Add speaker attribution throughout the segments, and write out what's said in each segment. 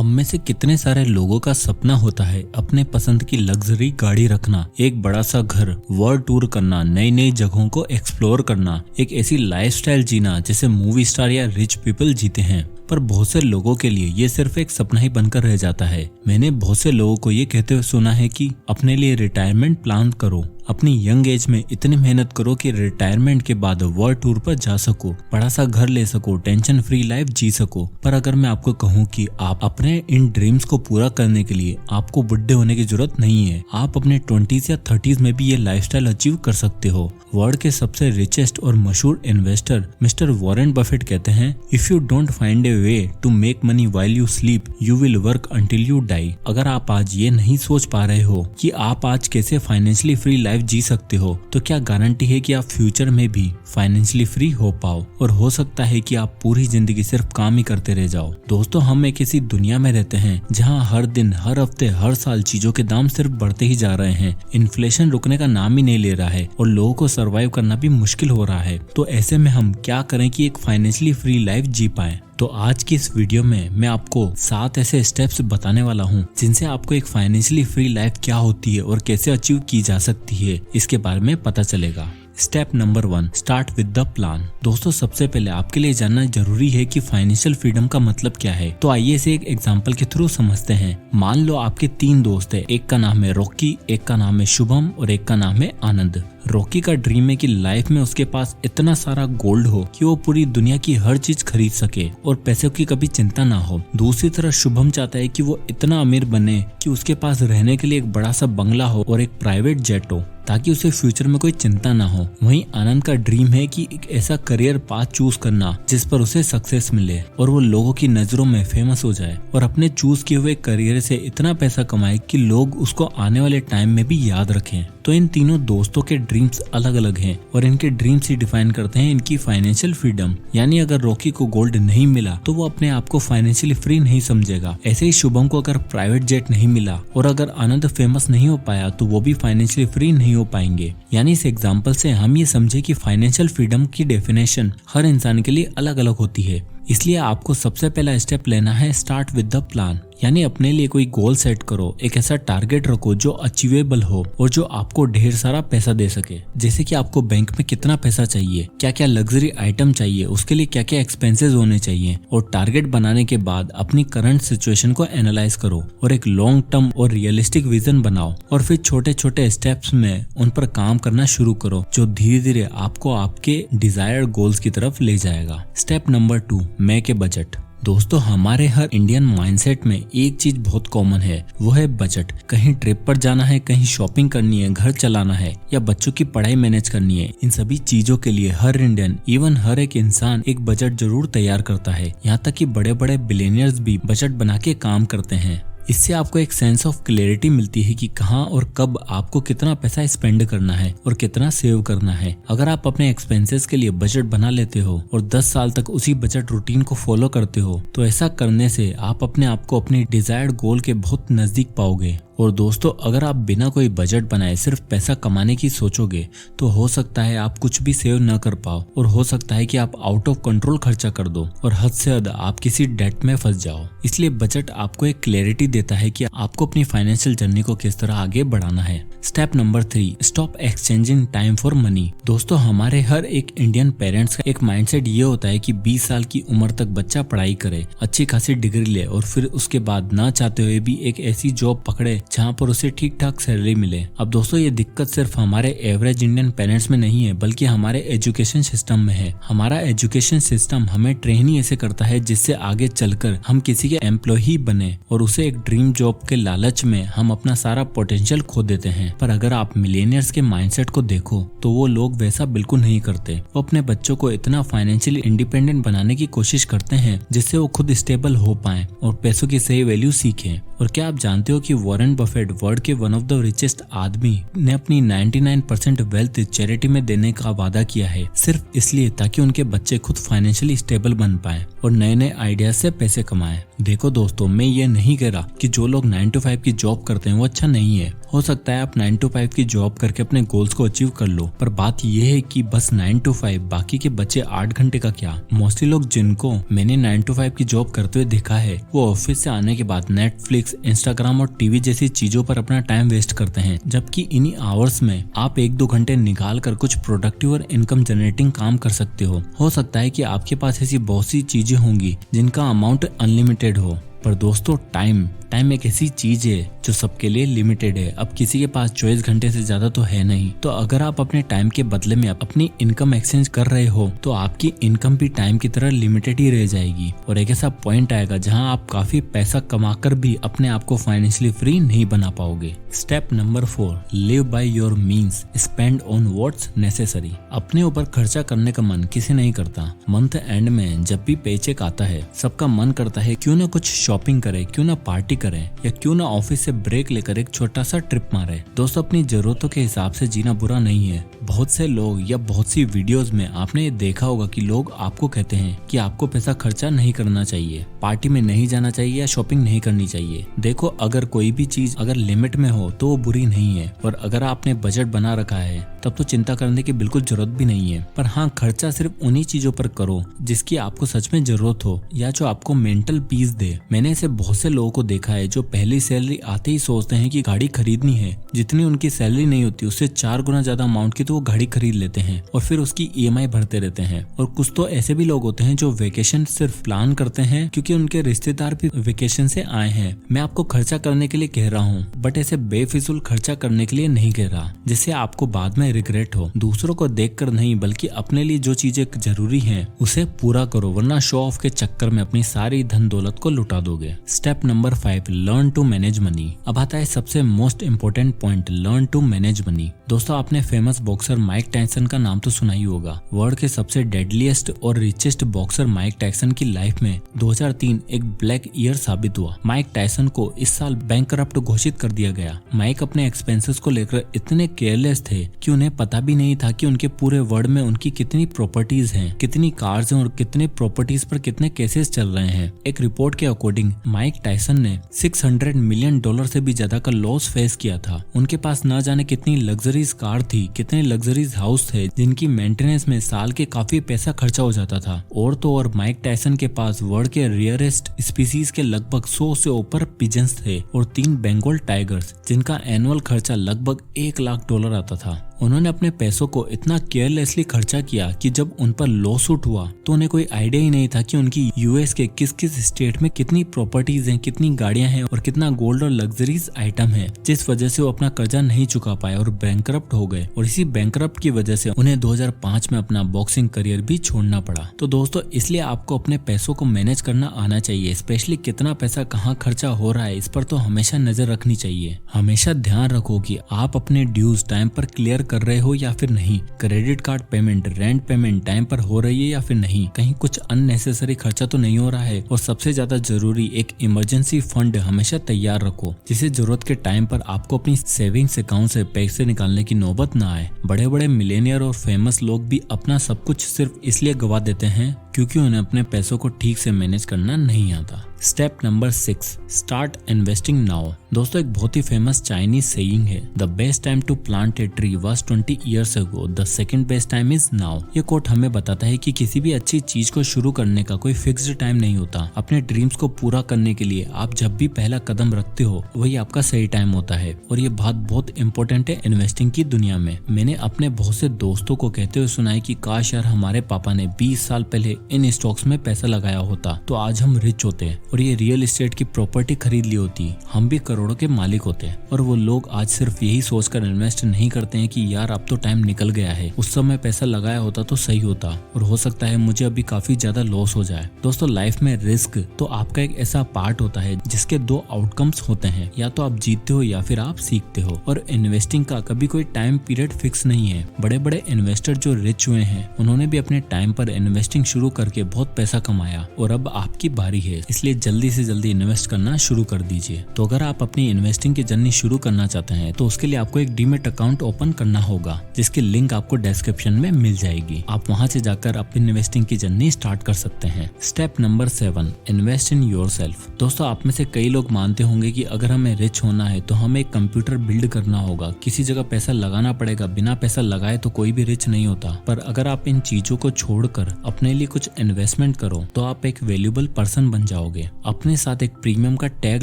Speaker 1: हम में से कितने सारे लोगों का सपना होता है अपने पसंद की लग्जरी गाड़ी रखना, एक बड़ा सा घर, वर्ल्ड टूर करना, नई नई जगहों को एक्सप्लोर करना, एक ऐसी लाइफस्टाइल जीना जैसे मूवी स्टार या रिच पीपल जीते हैं। पर बहुत से लोगों के लिए ये सिर्फ एक सपना ही बनकर रह जाता है। मैंने बहुत से लोगों को ये कहते हुए सुना है कि अपने लिए रिटायरमेंट प्लान करो, अपनी यंग एज में इतनी मेहनत करो कि रिटायरमेंट के बाद वर्ल्ड टूर पर जा सको, बड़ा सा घर ले सको, टेंशन फ्री लाइफ जी सको। पर अगर मैं आपको कहूँ कि आप अपने इन ड्रीम्स को पूरा करने के लिए आपको बुढ़े होने की जरूरत नहीं है, आप अपने 20s या 30s में भी ये लाइफस्टाइल अचीव कर सकते हो। वर्ल्ड के सबसे रिचेस्ट और मशहूर इन्वेस्टर मिस्टर वॉरेन बफेट कहते हैं, if you don't find a way to make money while you sleep you will work until you die. अगर आप आज ये नहीं सोच पा रहे हो कि आप आज कैसे फाइनेंशियली फ्री लाइफ जी सकते हो, तो क्या गारंटी है कि आप फ्यूचर में भी फाइनेंशियली फ्री हो पाओ। और हो सकता है कि आप पूरी जिंदगी सिर्फ काम ही करते रह जाओ। दोस्तों, हम एक ऐसी दुनिया में रहते हैं जहाँ हर दिन, हर हफ्ते, हर साल चीजों के दाम सिर्फ बढ़ते ही जा रहे हैं। इन्फ्लेशन रुकने का नाम ही नहीं ले रहा है और लोगों को सरवाइव करना भी मुश्किल हो रहा है। तो ऐसे में हम क्या करें कि एक फाइनेंशियली फ्री लाइफ जी पाएं। तो आज की इस वीडियो में मैं आपको 7 ऐसे स्टेप्स बताने वाला हूँ जिनसे आपको एक फाइनेंशियली फ्री लाइफ क्या होती है और कैसे अचीव की जा सकती है, इसके बारे में पता चलेगा। Step number 1, start with the plan. दोस्तों, सबसे पहले आपके लिए जानना जरूरी है कि फाइनेंशियल फ्रीडम का मतलब क्या है। तो आइए इसे एक एग्जांपल के थ्रू समझते हैं। मान लो आपके 3 दोस्त हैं, एक का नाम है रॉकी, एक का नाम है शुभम और एक का नाम है आनंद। रॉकी का ड्रीम है कि लाइफ में उसके पास इतना सारा गोल्ड हो कि वो पूरी दुनिया की हर चीज खरीद सके और पैसों की कभी चिंता ना हो। दूसरी तरफ शुभम चाहता है कि वो इतना अमीर बने कि उसके पास रहने के लिए एक बड़ा सा बंगला हो और एक प्राइवेट जेट हो, ताकि उसे फ्यूचर में कोई चिंता ना हो। वहीं आनंद का ड्रीम है कि एक ऐसा करियर पाथ चूज करना जिस पर उसे सक्सेस मिले और वो लोगों की नजरों में फेमस हो जाए और अपने चूज किए हुए करियर से इतना पैसा कमाए कि लोग उसको आने वाले टाइम में भी याद रखें। तो इन तीनों दोस्तों के ड्रीम्स अलग अलग हैं और इनके ड्रीम्स ही डिफाइन करते हैं इनकी फाइनेंशियल फ्रीडम। यानी अगर रॉकी को गोल्ड नहीं मिला तो वो अपने आप को फाइनेंशियली फ्री नहीं समझेगा। ऐसे ही शुभम को अगर प्राइवेट जेट नहीं मिला और अगर आनंद फेमस नहीं हो पाया तो वो भी फाइनेंशियली फ्री नहीं हो पाएंगे। यानी इस एग्जाम्पल से हम ये समझे कि फाइनेंशियल फ्रीडम की डेफिनेशन हर इंसान के लिए अलग अलग होती है। इसलिए आपको सबसे पहला स्टेप लेना है स्टार्ट विद द प्लान। यानी अपने लिए कोई गोल सेट करो, एक ऐसा टारगेट रखो जो अचीवेबल हो और जो आपको ढेर सारा पैसा दे सके। जैसे कि आपको बैंक में कितना पैसा चाहिए, क्या क्या लग्जरी आइटम चाहिए, उसके लिए क्या क्या एक्सपेंसेस होने चाहिए। और टारगेट बनाने के बाद अपनी करंट सिचुएशन को एनालाइज करो और एक लॉन्ग टर्म और रियलिस्टिक विजन बनाओ और फिर छोटे छोटे स्टेप्स में उन पर काम करना शुरू करो, जो धीरे धीरे आपको आपके डिजायर्ड गोल्स की तरफ ले जाएगा। Step number 2, make a budget. दोस्तों, हमारे हर इंडियन माइंडसेट में एक चीज बहुत कॉमन है, वो है बजट। कहीं ट्रिप पर जाना है, कहीं शॉपिंग करनी है, घर चलाना है या बच्चों की पढ़ाई मैनेज करनी है। इन सभी चीजों के लिए हर इंडियन, इवन हर एक इंसान एक बजट जरूर तैयार करता है। यहाँ तक कि बड़े बड़े बिलियनियर्स भी बजट बना के काम करते हैं। इससे आपको एक सेंस ऑफ क्लैरिटी मिलती है कि कहाँ और कब आपको कितना पैसा स्पेंड करना है और कितना सेव करना है। अगर आप अपने एक्सपेंसेस के लिए बजट बना लेते हो और 10 साल तक उसी बजट रूटीन को फॉलो करते हो, तो ऐसा करने से आप अपने आप को अपनी डिजायर्ड गोल के बहुत नजदीक पाओगे। और दोस्तों, अगर आप बिना कोई बजट बनाए सिर्फ पैसा कमाने की सोचोगे तो हो सकता है आप कुछ भी सेव न कर पाओ और हो सकता है कि आप आउट ऑफ कंट्रोल खर्चा कर दो और हद से ज्यादा आप किसी डेट में फंस जाओ। इसलिए बजट आपको एक क्लैरिटी देता है कि आपको अपनी फाइनेंशियल जर्नी को किस तरह आगे बढ़ाना है। Step number 3, stop exchanging time for money. दोस्तों, हमारे हर एक इंडियन पेरेंट्स का एक माइंडसेट ये होता है कि 20 साल की उम्र तक बच्चा पढ़ाई करे, अच्छी खासी डिग्री ले और फिर उसके बाद ना चाहते हुए भी एक ऐसी जॉब पकड़े जहाँ पर उसे ठीक ठाक सैलरी मिले। अब दोस्तों, ये दिक्कत सिर्फ हमारे एवरेज इंडियन पेरेंट्स में नहीं है, बल्कि हमारे एजुकेशन सिस्टम में है। हमारा एजुकेशन सिस्टम हमें ट्रेन ही ऐसे करता है जिससे आगे चलकर हम किसी के एम्प्लॉय बने और उसे एक ड्रीम जॉब के लालच में हम अपना सारा पोटेंशियल खो देते हैं। पर अगर आप मिलेनियर्स के माइंडसेट को देखो तो वो लोग वैसा बिल्कुल नहीं करते। वो अपने बच्चों को इतना फाइनेंशियली इंडिपेंडेंट बनाने की कोशिश करते हैं जिससे वो खुद स्टेबल हो पाएं और पैसों की सही वैल्यू सीखें। और क्या आप जानते हो कि वॉरेन बफेट वर्ल्ड के वन ऑफ द रिचेस्ट आदमी ने अपनी 99% वेल्थ चैरिटी में देने का वादा किया है, सिर्फ इसलिए ताकि उनके बच्चे खुद फाइनेंशियली स्टेबल बन पाएं और नए नए आइडियाज से पैसे कमाएं। देखो दोस्तों, मैं ये नहीं कह रहा कि जो लोग 9 to 5 की जॉब करते हैं वो अच्छा नहीं है। हो सकता है आप 9 to 5 की जॉब करके अपने गोल्स को अचीव कर लो, पर बात यह है कि बस 9 to 5, बाकी के बचे 8 घंटे का क्या। मोस्टली लोग जिनको मैंने 9 to 5 की जॉब करते हुए देखा है, वो ऑफिस से आने के बाद नेटफ्लिक्स, इंस्टाग्राम और टीवी जैसी चीजों पर अपना टाइम वेस्ट करते हैं, जबकि इन्हीं आवर्स में आप 1-2 घंटे निकाल कर कुछ प्रोडक्टिव और इनकम जनरेटिंग काम कर सकते हो सकता है कि आपके पास ऐसी बहुत सी चीजें होंगी जिनका अमाउंट अनलिमिटेड हो, पर दोस्तों टाइम एक ऐसी चीज है जो सबके लिए लिमिटेड है। अब किसी के पास 24 घंटे से ज्यादा तो है नहीं, तो अगर आप अपने टाइम के बदले में अपनी इनकम एक्सचेंज कर रहे हो तो आपकी इनकम भी टाइम की तरह लिमिटेड ही रह जाएगी और एक ऐसा पॉइंट आएगा जहां आप काफी पैसा कमाकर भी अपने आप को फाइनेंशियली फ्री नहीं बना पाओगे। Step number 4, live by your means, spend on what's necessary. अपने ऊपर खर्चा करने का मन किसी नहीं करता। मंथ एंड में जब भी पेचेक आता है, सबका मन करता है क्यों ना कुछ शॉपिंग करे, क्यों ना पार्टी करें, या क्यों ना ऑफिस से ब्रेक लेकर एक छोटा सा ट्रिप मारे। दोस्तों, अपनी जरूरतों के हिसाब से जीना बुरा नहीं है। बहुत से लोग या बहुत सी वीडियोस में आपने ये देखा होगा कि लोग आपको कहते हैं कि आपको पैसा खर्चा नहीं करना चाहिए, पार्टी में नहीं जाना चाहिए या शॉपिंग नहीं करनी चाहिए। देखो, अगर कोई भी चीज अगर लिमिट में हो तो वो बुरी नहीं है, और अगर आपने बजट बना रखा है तब तो चिंता करने की बिल्कुल जरूरत भी नहीं है। पर हाँ, खर्चा सिर्फ उन्हीं चीजों पर करो जिसकी आपको सच में जरूरत हो या जो आपको मेंटल पीस दे। मैंने ऐसे बहुत से लोगों को देखा है जो पहली सैलरी आते ही सोचते हैं कि गाड़ी खरीदनी है, जितनी उनकी सैलरी नहीं होती उससे 4 गुना ज्यादा अमाउंट की तो वो गाड़ी खरीद लेते हैं और फिर उसकी EMI भरते रहते हैं। और कुछ तो ऐसे भी लोग होते हैं जो वेकेशन सिर्फ प्लान करते हैं क्योंकि उनके रिश्तेदार भी वेकेशन से आए हैं। मैं आपको खर्चा करने के लिए कह रहा हूँ, बट ऐसे बेफिजूल खर्चा करने के लिए नहीं कह रहा जिससे आपको बाद में रिग्रेट हो। दूसरों को देखकर नहीं, बल्कि अपने लिए जो चीजें जरूरी हैं उसे पूरा करो, वरना शो ऑफ के चक्कर में अपनी सारी धन दौलत को लुटा दोगे। Step number 5, learn to manage money. अब आता है सबसे most important point, learn to manage money. दोस्तों, आपने फेमस बॉक्सर माइक टायसन का नाम तो सुना ही होगा। वर्ल्ड के सबसे डेडलीस्ट और रिचेस्ट बॉक्सर माइक टायसन की लाइफ में 2003 एक ब्लैक ईयर साबित हुआ। माइक टायसन को इस साल बैंकरप्ट घोषित कर दिया गया। माइक अपने एक्सपेंसेस को लेकर इतने केयरलेस थे कि उन्हें पता भी नहीं था कि उनके पूरे वर्ल्ड में उनकी कितनी प्रॉपर्टीज हैं, कितनी कार्स हैं और कितने प्रॉपर्टीज पर कितने केसेस चल रहे हैं। एक रिपोर्ट के अकॉर्डिंग माइक टायसन ने $600 मिलियन से भी ज्यादा का लॉस फेस किया था। उनके पास न जाने कितनी लग्जरीज कार थी, कितने लग्जरीज हाउस थे जिनकी मेंटेनेंस में साल के काफी पैसा खर्चा हो जाता था। और तो और माइक टायसन के पास वर्ल्ड के रेयरेस्ट स्पीसीज के लगभग 100 से ऊपर पिजन्स थे और 3 बंगाल टाइगर्स जिनका एनुअल खर्चा लगभग $1 लाख आता था। उन्होंने अपने पैसों को इतना केयरलेसली खर्चा किया कि जब उन पर लॉ सूट हुआ तो उन्हें कोई आइडिया ही नहीं था कि उनकी यूएस के किस किस स्टेट में कितनी प्रॉपर्टीज हैं, कितनी गाड़ियां हैं और कितना गोल्ड और लग्जरीज आइटम है, जिस वजह से वो अपना कर्जा नहीं चुका पाए और बैंकरप्ट हो गए। और इसी बैंकरप्ट की वजह से उन्हें 2005 में अपना बॉक्सिंग करियर भी छोड़ना पड़ा। तो दोस्तों, इसलिए आपको अपने पैसों को मैनेज करना आना चाहिए। स्पेशली कितना पैसा कहाँ खर्चा हो रहा है, इस पर तो हमेशा नजर रखनी चाहिए। हमेशा ध्यान रखो कि आप अपने ड्यूज टाइम पर क्लियर कर रहे हो या फिर नहीं, credit card payment, rent payment time पर हो रही है या फिर नहीं, कहीं कुछ अननेसेसरी खर्चा तो नहीं हो रहा है। और सबसे ज्यादा जरूरी, एक इमरजेंसी फंड हमेशा तैयार रखो जिसे जरूरत के टाइम पर आपको अपनी सेविंग्स अकाउंट से पैसे निकालने की नौबत ना आए। बड़े बड़े मिलेनियर और फेमस लोग भी अपना सब कुछ सिर्फ इसलिए गवा देते हैं क्योंकि उन्हें अपने पैसों को ठीक से मैनेज करना नहीं आता। Step number 6, start investing now. दोस्तों, एक बहुत ही फेमस चाइनीज सेइंग है, the best time to plant a tree was 20 years ago, the second best time is now. ये कोट हमें बताता है कि किसी भी अच्छी चीज को शुरू करने का कोई फिक्स्ड टाइम नहीं होता। अपने ड्रीम्स को पूरा करने के लिए आप जब भी पहला कदम रखते हो वही आपका सही टाइम होता है। और ये बात बहुत इंपॉर्टेंट है इन्वेस्टिंग की दुनिया में। मैंने अपने बहुत से दोस्तों को कहते हुए सुना है कि काश यार हमारे पापा ने 20 साल पहले इन स्टॉक्स में पैसा लगाया होता तो आज हम रिच होते और ये रियल एस्टेट की प्रॉपर्टी खरीद ली होती, हम भी करोड़ों के मालिक होते। और वो लोग आज सिर्फ यही सोचकर इन्वेस्ट नहीं करते हैं कि यार अब तो टाइम निकल गया है, उस समय पैसा लगाया होता तो सही होता और हो सकता है मुझे अभी काफी ज्यादा लॉस हो जाए। दोस्तों, लाइफ में रिस्क तो आपका एक ऐसा पार्ट होता है जिसके 2 आउटकम्स होते हैं, या तो आप जीतते हो या फिर आप सीखते हो। और इन्वेस्टिंग का कभी कोई टाइम पीरियड फिक्स नहीं है। बड़े बड़े इन्वेस्टर जो रिच हुए हैं उन्होंने भी अपने टाइम पर इन्वेस्टिंग शुरू करके बहुत पैसा कमाया और अब आपकी बारी है, इसलिए जल्दी से जल्दी इन्वेस्ट करना शुरू कर दीजिए। तो अगर आप अपनी इन्वेस्टिंग की जर्नी शुरू करना चाहते हैं तो उसके लिए आपको एक डीमैट अकाउंट ओपन करना होगा, जिसकी लिंक आपको डिस्क्रिप्शन में मिल जाएगी। आप वहां से जाकर अपनी इन्वेस्टिंग की जर्नी स्टार्ट कर सकते हैं। Step number 7, invest in yourself. दोस्तों, आप में से कई लोग मानते होंगे कि अगर हमें रिच होना है तो हमें एक कंप्यूटर बिल्ड करना होगा, किसी जगह पैसा लगाना पड़ेगा, बिना पैसा लगाए तो कोई भी रिच नहीं होता। पर अगर आप इन चीजों को छोड़कर अपने लिए कुछ इन्वेस्टमेंट करो तो आप एक वैल्यूएबल पर्सन बन जाओगे। अपने साथ एक प्रीमियम का टैग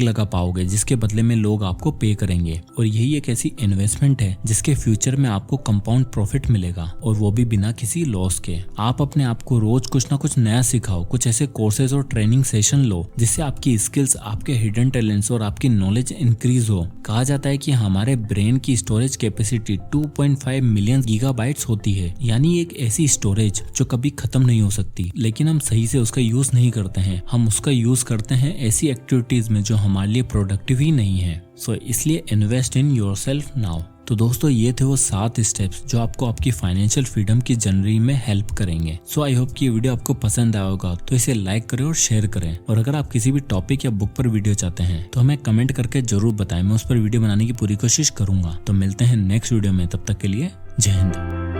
Speaker 1: लगा पाओगे, जिसके बदले में लोग आपको पे करेंगे। और यही एक ऐसी इन्वेस्टमेंट है जिसके फ्यूचर में आपको कंपाउंड प्रॉफिट मिलेगा, और वो भी बिना किसी लॉस के। आप अपने आप को रोज कुछ ना कुछ नया सिखाओ, कुछ ऐसे कोर्सेज और ट्रेनिंग सेशन लो जिससे आपकी स्किल्स, आपके हिडन टैलेंट्स और आपकी नॉलेज इंक्रीज हो। कहा जाता है कि हमारे ब्रेन की स्टोरेज कैपेसिटी 2.5 मिलियन गीगाबाइट्स होती है, यानी एक ऐसी स्टोरेज जो कभी खत्म नहीं हो सकती। लेकिन हम सही से उसका यूज नहीं करते हैं। हम उसका यूज करते हैं ऐसी एक्टिविटीज में जो हमारे लिए प्रोडक्टिव ही नहीं है। सो इसलिए इन्वेस्ट इन योरसेल्फ नाउ। तो दोस्तों, ये थे वो 7 स्टेप्स जो आपको आपकी फाइनेंशियल फ्रीडम की जर्नी में हेल्प करेंगे। सो आई होप कि ये वीडियो आपको पसंद आया होगा, तो इसे लाइक करें और शेयर करें। और अगर आप किसी भी टॉपिक या बुक पर वीडियो चाहते हैं तो हमें कमेंट करके जरूर बताएं, मैं उस पर वीडियो बनाने की पूरी कोशिश करूंगा। तो मिलते हैं नेक्स्ट वीडियो में, तब तक के लिए जय हिंद।